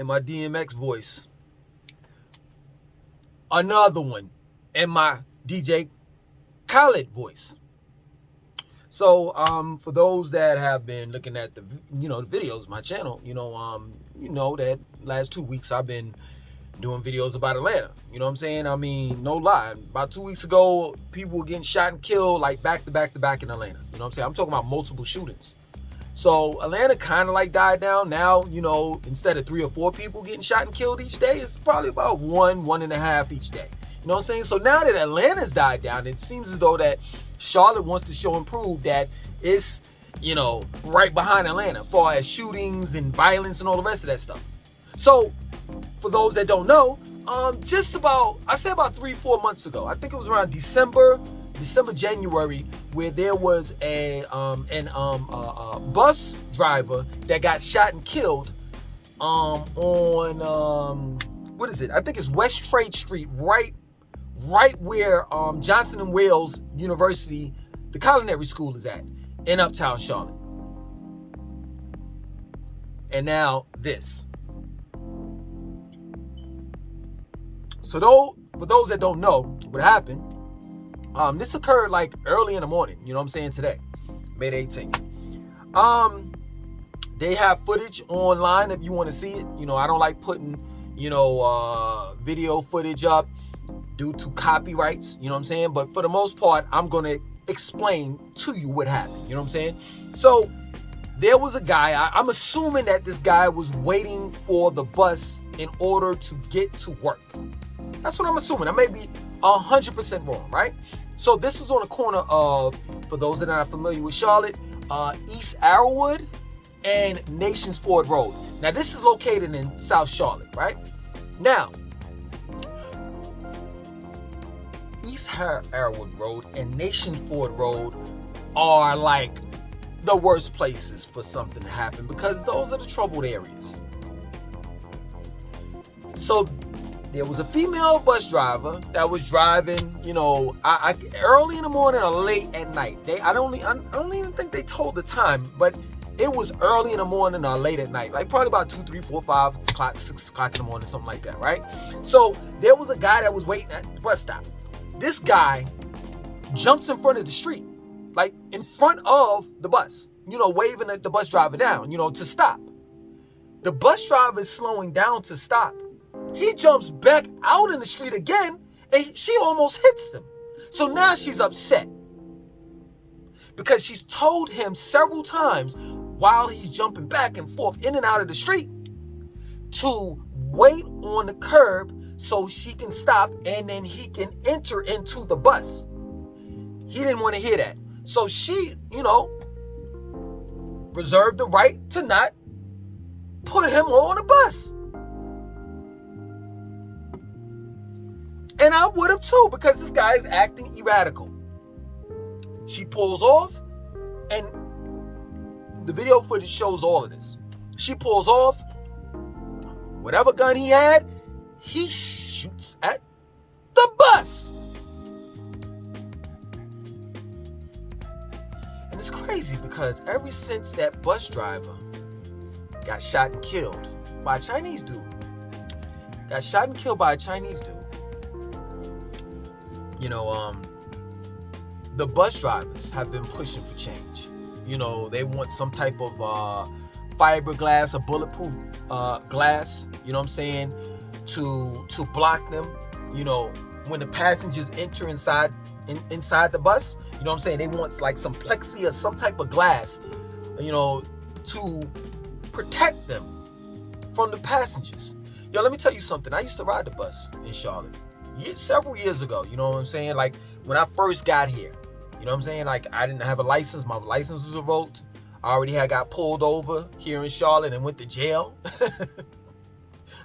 in my DMX voice. Another one in my DJ Khaled voice. So for those that have been looking at the videos, my channel, that last 2 weeks I've been doing videos about Atlanta. You know what I'm saying? I mean, no lie. About 2 weeks ago, people were getting shot and killed like back to back to back in Atlanta. You know what I'm saying? I'm talking about multiple shootings. So Atlanta kind of like died down. Now, instead of 3 or 4 people getting shot and killed each day, it's probably about 1.5 each day. You know what I'm saying? So now that Atlanta's died down, it seems as though that Charlotte wants to show and prove that it's, right behind Atlanta as far as shootings and violence and all the rest of that stuff. So for those that don't know, I say about 3-4 months ago, I think it was around December, January, where there was a bus driver that got shot and killed on what is it? I think it's West Trade Street, right where Johnson and Wales University, the culinary school, is at in Uptown Charlotte. And now this. So for those that don't know what happened, this occurred like early in the morning, you know what I'm saying, today, May 18th. They have footage online if you want to see it. I don't like putting, video footage up due to copyrights, you know what I'm saying? But for the most part, I'm going to explain to you what happened, you know what I'm saying? So there was a guy, I'm assuming that this guy was waiting for the bus in order to get to work. That's what I'm assuming. I may be 100% wrong, right? So this was on the corner of, for those that are not familiar with Charlotte, East Arrowwood and Nations Ford Road. Now this is located in South Charlotte, right? Now, East Arrowwood Road and Nations Ford Road are like the worst places for something to happen because those are the troubled areas. So there was a female bus driver that was driving, early in the morning or late at night. I don't even think they told the time, but it was early in the morning or late at night, like probably about 2, 3, 4, 5 o'clock, 6 o'clock in the morning, something like that, right? So there was a guy that was waiting at the bus stop. This guy jumps in front of the street, like in front of the bus, waving at the bus driver down, to stop. The bus driver is slowing down to stop. He jumps back out in the street again, and she almost hits him. So now she's upset because she's told him several times while he's jumping back and forth in and out of the street to wait on the curb so she can stop and then he can enter into the bus. He didn't want to hear that. So she, reserved the right to not put him on the bus. And I would have too, because this guy is acting erratical. She pulls off, and the video footage shows all of this. She pulls off, whatever gun he had, he shoots at the bus. And it's crazy because ever since that bus driver got shot and killed by a Chinese dude, the bus drivers have been pushing for change. They want some type of fiberglass or bulletproof glass, to block them, when the passengers enter inside the bus, they want like some plexi or some type of glass, to protect them from the passengers. Let me tell you something. I used to ride the bus in Charlotte several years ago, like when I first got here, like I didn't have a license. My license was revoked. I already got pulled over here in Charlotte and went to jail.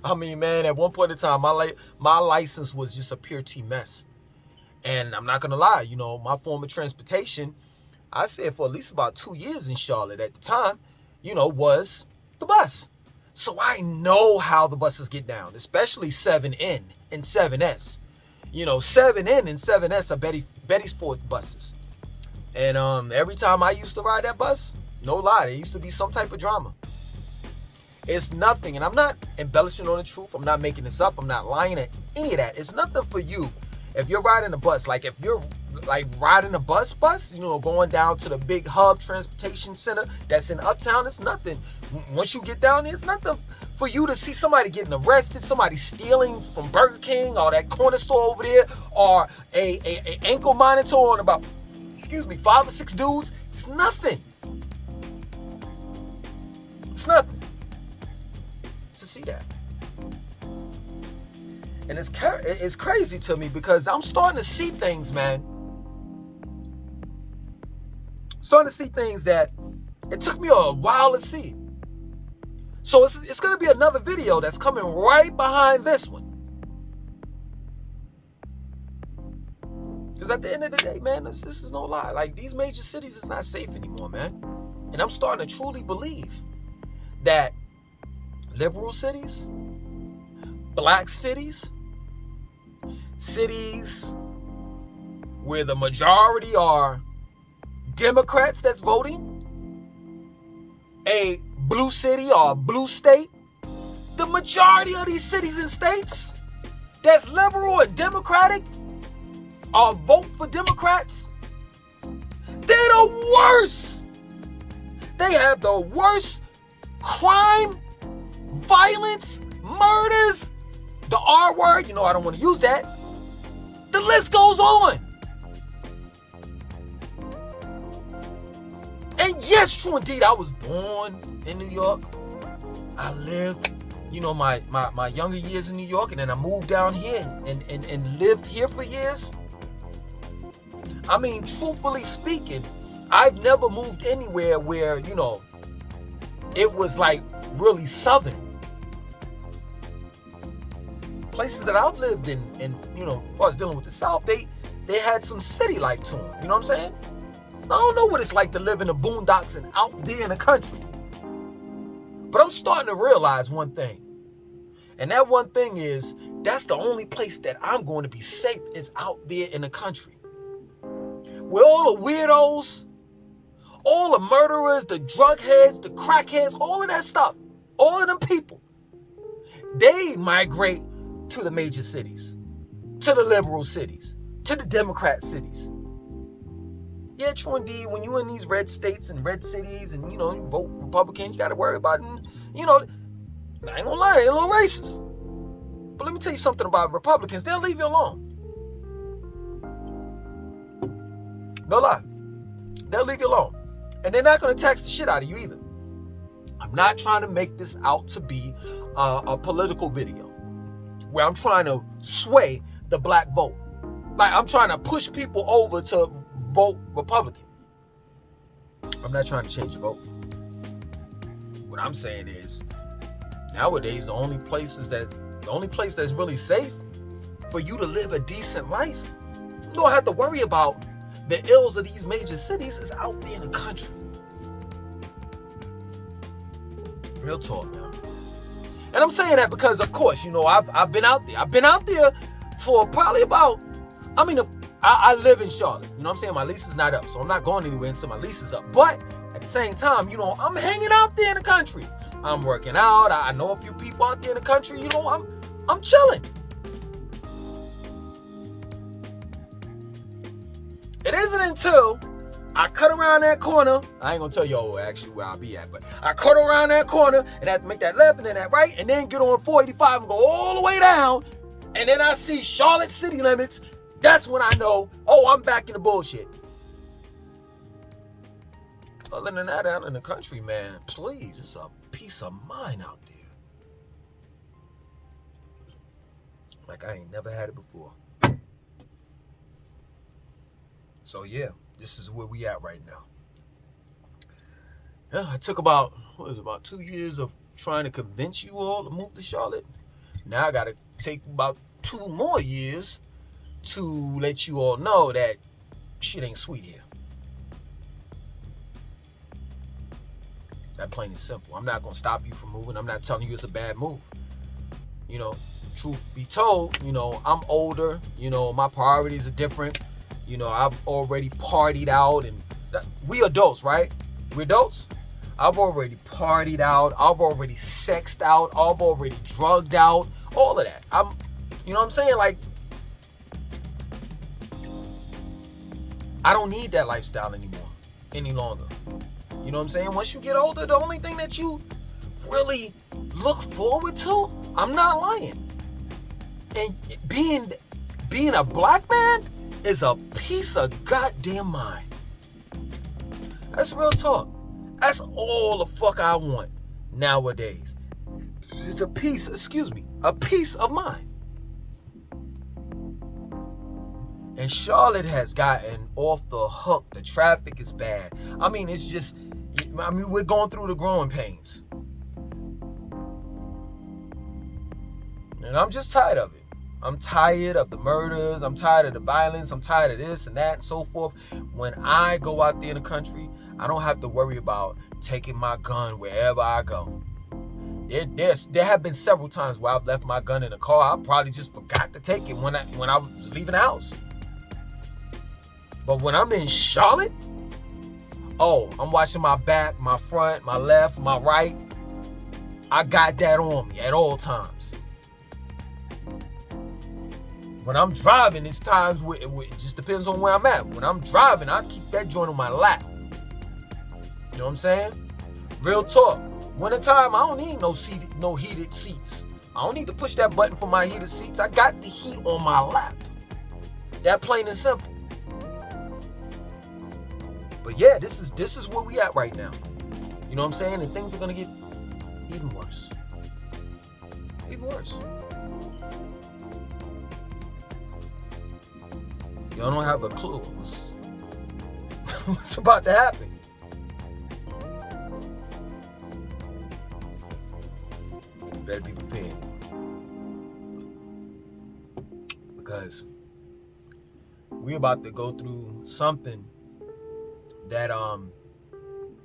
I mean, man, at one point in time, my license was just a pure T mess. And I'm not going to lie, my form of transportation, I said for at least about 2 years in Charlotte at the time, was the bus. So I know how the buses get down, especially 7N and 7S. 7N and 7S are Betty's Ford buses. And every time I used to ride that bus, no lie, there used to be some type of drama. It's nothing. And I'm not embellishing on the truth. I'm not making this up. I'm not lying at any of that. It's nothing for you. If you're riding a bus, like if you're like riding a bus, going down to the big hub transportation center that's in Uptown, it's nothing. Once you get down there, it's nothing for you to see somebody getting arrested, somebody stealing from Burger King or that corner store over there, or a ankle monitor on about, 5 or 6 dudes. It's nothing. It's nothing to see that. And it's crazy to me because I'm starting to see things, man. Starting to see things that it took me a while to see. So it's going to be another video that's coming right behind this one. Because at the end of the day, man, this is no lie. Like, these major cities is not safe anymore, man. And I'm starting to truly believe that liberal cities, black cities where the majority are Democrats that's voting, a blue city or a blue state, the majority of these cities and states that's liberal and democratic or vote for Democrats, they're the worst. They have the worst crime, violence, murders, the R word, I don't want to use that. The list goes on. And yes, true indeed, I was born in New York. I lived, my younger years in New York, and then I moved down here and lived here for years. I mean, truthfully speaking, I've never moved anywhere where, it was like really southern. Places that I've lived in, as far as dealing with the South, they had some city life to them. You know what I'm saying? I don't know what it's like to live in the boondocks and out there in the country. But I'm starting to realize one thing. And that one thing is, that's the only place that I'm going to be safe is out there in the country. Where all the weirdos, all the murderers, the drug heads, the crackheads, all of that stuff, all of them people, they migrate to the major cities, to the liberal cities, to the Democrat cities. Yeah, true indeed, when you're in these red states and red cities and, you vote Republican, you got to worry about, I ain't gonna lie, they're a little racist. But let me tell you something about Republicans. They'll leave you alone. No lie. They'll leave you alone. And they're not going to tax the shit out of you either. I'm not trying to make this out to be a political video where I'm trying to sway the black vote. Like, I'm trying to push people over to vote Republican. I'm not trying to change the vote. What I'm saying is, nowadays, the only place that's really safe for you to live a decent life, you don't have to worry about the ills of these major cities, is out there in the country. Real talk, man. And I'm saying that because, of course, I've been out there. I've been out there for probably about, I live in Charlotte. You know what I'm saying? My lease is not up, so I'm not going anywhere until my lease is up. But at the same time, I'm hanging out there in the country. I'm working out. I know a few people out there in the country. I'm chilling. It isn't until I cut around that corner. I ain't gonna tell you actually where I'll be at, but I cut around that corner and have to make that left and then that right and then get on 485 and go all the way down. And then I see Charlotte city limits. That's when I know, I'm back in the bullshit. Other than that, out in the country, man, please, it's a peace of mind out there. Like I ain't never had it before. So yeah, this is where we at right now. Yeah, I took about 2 years of trying to convince you all to move to Charlotte. Now I gotta take about 2 more years to let you all know that shit ain't sweet here. That plain and simple. I'm not gonna stop you from moving. I'm not telling you it's a bad move. Truth be told, I'm older. My priorities are different. I've already partied out, and we adults, right? We're adults. I've already partied out. I've already sexed out. I've already drugged out. All of that. You know what I'm saying? Like, I don't need that lifestyle any longer. You know what I'm saying? Once you get older, the only thing that you really look forward to, I'm not lying, and being a black man is a piece of goddamn mind. That's real talk. That's all the fuck I want nowadays. It's a piece of mind. And Charlotte has gotten off the hook. The traffic is bad. I mean, we're going through the growing pains. And I'm just tired of it. I'm tired of the murders. I'm tired of the violence. I'm tired of this and that and so forth. When I go out there in the country, I don't have to worry about taking my gun wherever I go. There have been several times where I've left my gun in the car. I probably just forgot to take it when I was leaving the house. But when I'm in Charlotte, I'm watching my back, my front, my left, my right. I got that on me at all times. When I'm driving, it's times where it just depends on where I'm at. When I'm driving, I keep that joint on my lap. You know what I'm saying? Real talk. Wintertime, I don't need no heated seats. I don't need to push that button for my heated seats. I got the heat on my lap. That plain and simple. But yeah, this is where we at right now. You know what I'm saying? And things are gonna get even worse. Even worse. Y'all don't have a clue what's about to happen. You better be prepared. Because we're about to go through something that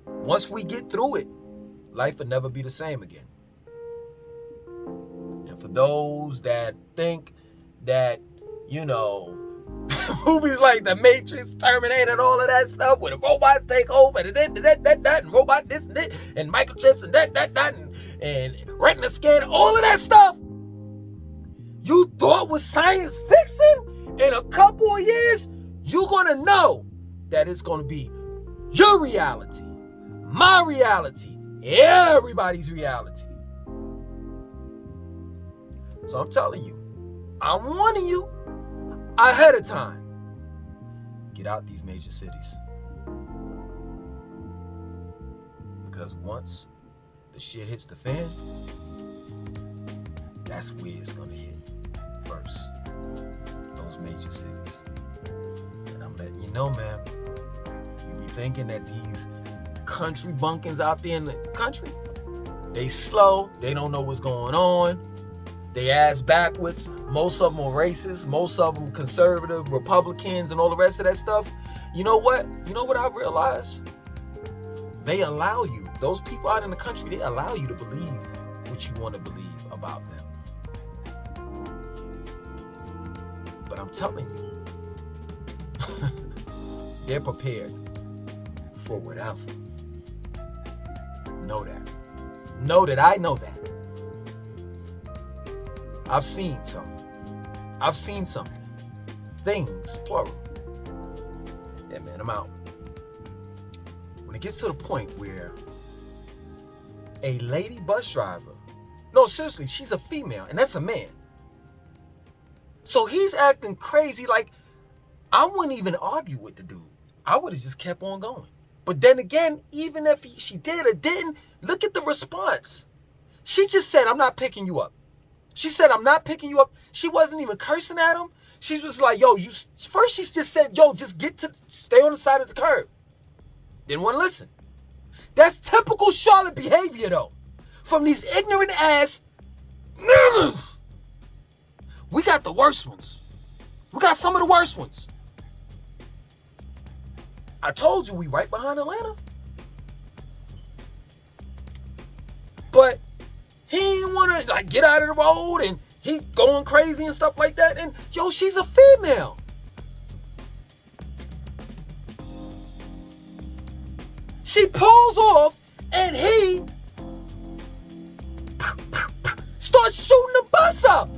once we get through it, life will never be the same again. And for those that think that, movies like The Matrix, Terminator, and all of that stuff, where the robots take over, and that, and robot this and that, and microchips, and that, and retina scan, all of that stuff, you thought was science fiction? In a couple of years, you're gonna know that it's gonna be your reality, my reality, everybody's reality. So I'm telling you, I'm warning you ahead of time. Get out these major cities. Because once the shit hits the fan, that's where it's gonna hit first. Those major cities. And I'm letting you know, man. You be thinking that these country bumpkins out there in the country, they slow, they don't know what's going on. They ass backwards. Most of them are racist. Most of them conservative, Republicans, and all the rest of that stuff. You know what? You know what I realized? They allow you, those people out in the country, they allow you to believe what you want to believe about them. But I'm telling you, they're prepared for whatever. Know that. Know that I know that. I've seen something. Things, plural. Yeah, man, I'm out. When it gets to the point where a lady bus driver, no, seriously, she's a female, and that's a man. So he's acting crazy. Like, I wouldn't even argue with the dude. I would have just kept on going. But then again, even if she did or didn't, look at the response. She just said, I'm not picking you up. She said, I'm not picking you up. She wasn't even cursing at him. She was like, yo, first she just said, yo, just stay on the side of the curb. Didn't want to listen. That's typical Charlotte behavior, though. From these ignorant ass niggas. We got the worst ones. We got some of the worst ones. I told you we right behind Atlanta. But he didn't want to get out of the road, and he going crazy and stuff like that. And yo, she's a female. She pulls off And he starts shooting the bus up.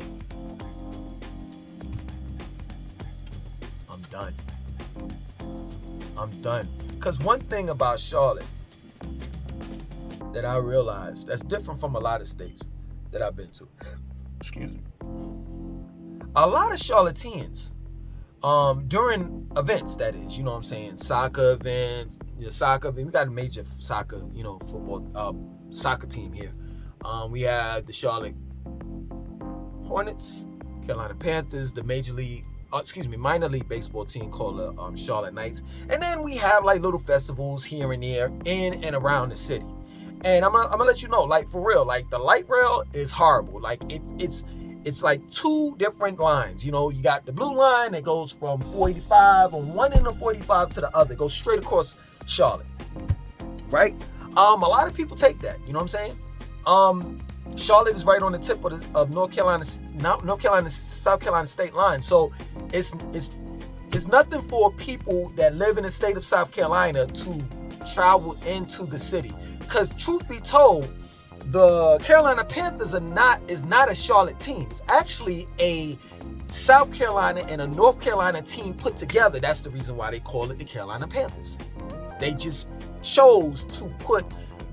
I'm done. Because one thing about Charlotte that I realized that's different from a lot of states that I've been to. Excuse me. A lot of Charlotteans, during events, that is, you know what I'm saying, soccer events, we got a major soccer, football, soccer team here. We have the Charlotte Hornets, Carolina Panthers, the minor league baseball team called the Charlotte Knights. And then we have like little festivals here and there in and around the city. And I'm gonna let you know, like, for real, like, the light rail is horrible. Like, it's like two different lines. You got the blue line that goes from 485 on one end of 485 to the other. It goes straight across Charlotte, right? A lot of people take that. You know what I'm saying? Charlotte is right on the tip of North Carolina, South Carolina state line. So it's nothing for people that live in the state of South Carolina to travel into the city. Because truth be told, the Carolina Panthers is not a Charlotte team. It's actually a South Carolina and a North Carolina team put together. That's the reason why they call it the Carolina Panthers. They just chose to put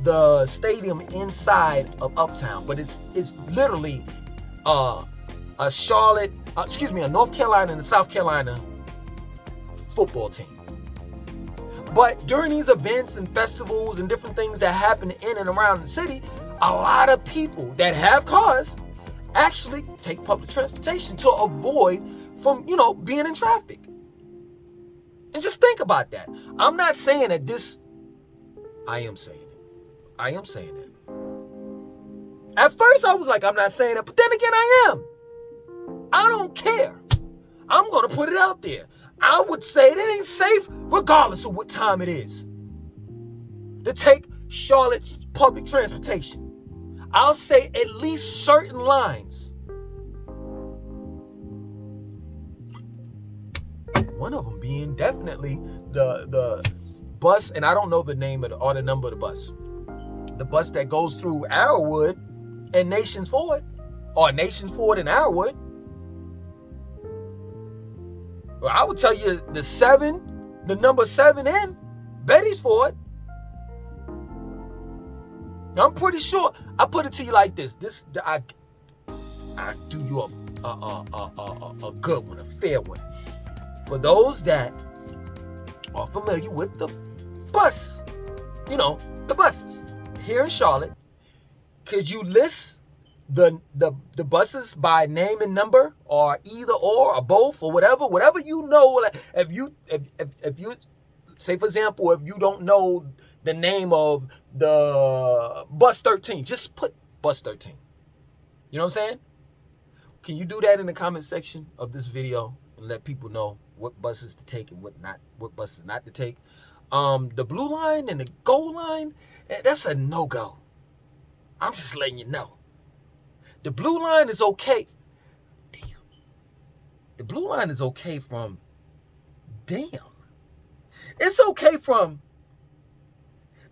the stadium inside of Uptown, but it's literally a North Carolina and a South Carolina football team. But during these events and festivals and different things that happen in and around the city, a lot of people that have cars actually take public transportation to avoid from, being in traffic. And just think about that. I'm not saying that I am saying it. At first I was like, I'm not saying it, but then again I am. I don't care. I'm going to put it out there. I would say it ain't safe regardless of what time it is to take Charlotte's public transportation. I'll say at least certain lines. One of them being definitely the bus, and I don't know the name or the number of the bus. The bus that goes through Arrowwood and Nations Ford, or Nations Ford and Arrowwood. Well, I would tell you the number 7 in Betty's Ford. I'm pretty sure. I put it to you like this. I do you a good one, a fair one. For those that are familiar with the bus, the buses here in Charlotte, could you list the buses by name and number, or either or both, or whatever you know? Like, if you say, for example, if you don't know the name of the bus 13, just put bus 13. You know what I'm saying? Can you do that in the comment section of this video and let people know what buses to take and what buses not to take? The blue line and the gold line, that's a no-go. I'm just letting you know. The blue line is okay. Damn. The blue line is okay from, it's okay from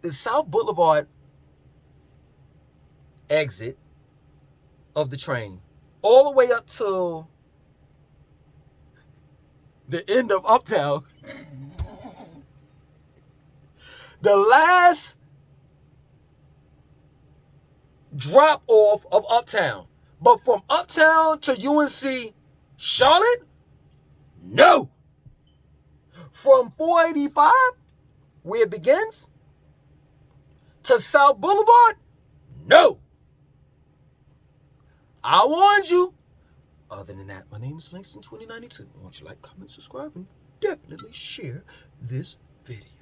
the South Boulevard exit of the train all the way up to the end of Uptown. The last drop off of Uptown. But from Uptown to UNC Charlotte, no. From 485, where it begins, to South Boulevard, no. I warned you. Other than that, my name is Langston 2092. I want you to like, comment, subscribe, and definitely share this video.